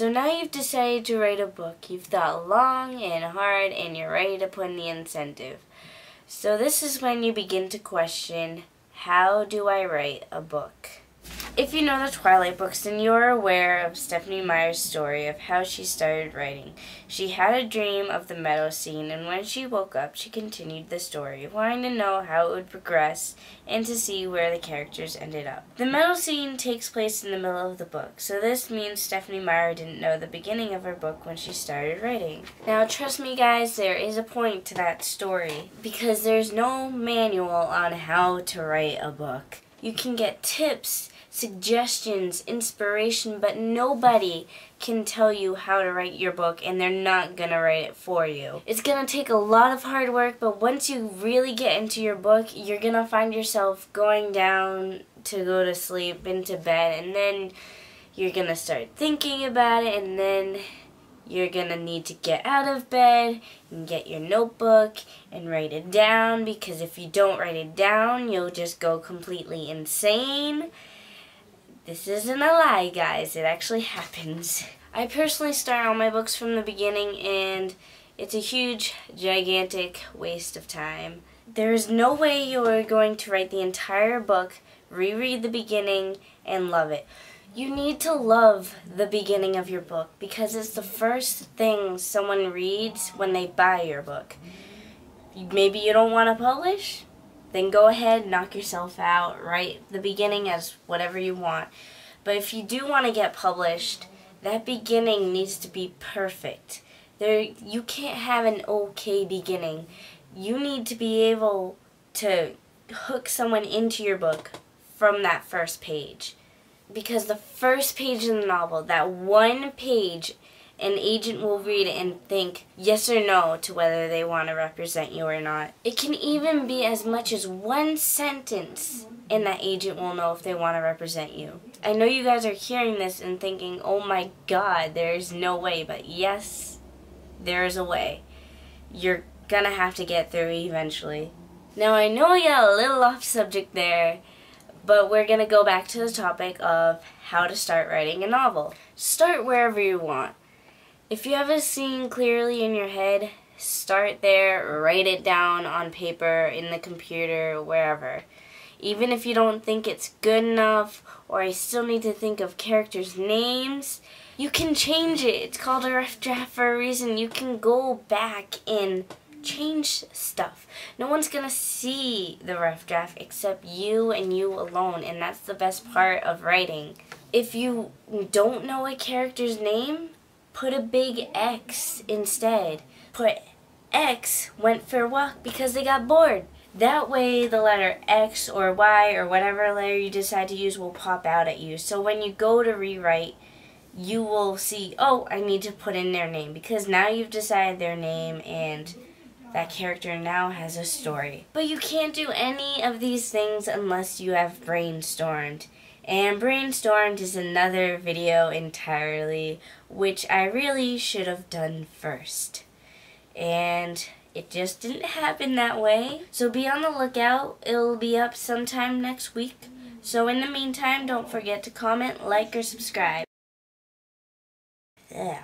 So now you've decided to write a book. You've thought long and hard and you're ready to put in the incentive. So this is when you begin to question, how do I write a book? If you know the Twilight books, then you are aware of Stephenie Meyer's story of how she started writing. She had a dream of the meadow scene, and when she woke up, she continued the story, wanting to know how it would progress and to see where the characters ended up. The meadow scene takes place in the middle of the book, so this means Stephenie Meyer didn't know the beginning of her book when she started writing. Now, trust me guys, there is a point to that story, because there's no manual on how to write a book. You can get tips, suggestions, inspiration, but nobody can tell you how to write your book, and they're not gonna write it for you. It's gonna take a lot of hard work, but once you really get into your book, you're gonna find yourself going down to go to sleep, into bed, and then you're gonna start thinking about it, and then you're gonna need to get out of bed and get your notebook and write it down, because if you don't write it down, you'll just go completely insane. This isn't a lie, guys. It actually happens. I personally start all my books from the beginning, and it's a huge, gigantic waste of time. There is no way you are going to write the entire book, reread the beginning, and love it. You need to love the beginning of your book because it's the first thing someone reads when they buy your book. Maybe you don't want to publish? Then go ahead, knock yourself out, write the beginning as whatever you want. But if you do want to get published, that beginning needs to be perfect. You can't have an okay beginning. You need to be able to hook someone into your book from that first page. Because the first page in the novel, that one page, an agent will read it and think yes or no to whether they want to represent you or not. It can even be as much as one sentence, and that agent will know if they want to represent you. I know you guys are hearing this and thinking, oh my god, there's no way, but yes, there is a way. You're gonna have to get through eventually. Now I know I got a little off subject there, but we're gonna go back to the topic of how to start writing a novel. Start wherever you want. If you have a scene clearly in your head, start there, write it down on paper, in the computer, wherever. Even if you don't think it's good enough, or I still need to think of characters' names, you can change it. It's called a rough draft for a reason. You can go back and change stuff. No one's gonna see the rough draft except you and you alone, and that's the best part of writing. If you don't know a character's name, put a big X instead. Put X went for a walk because they got bored. That way the letter X or Y or whatever letter you decide to use will pop out at you. So when you go to rewrite, you will see, oh, I need to put in their name, because now you've decided their name and that character now has a story. But you can't do any of these things unless you have brainstormed. And brainstormed is another video entirely, which I really should have done first. And it just didn't happen that way. So be on the lookout. It'll be up sometime next week. So in the meantime, don't forget to comment, like, or subscribe. Yeah.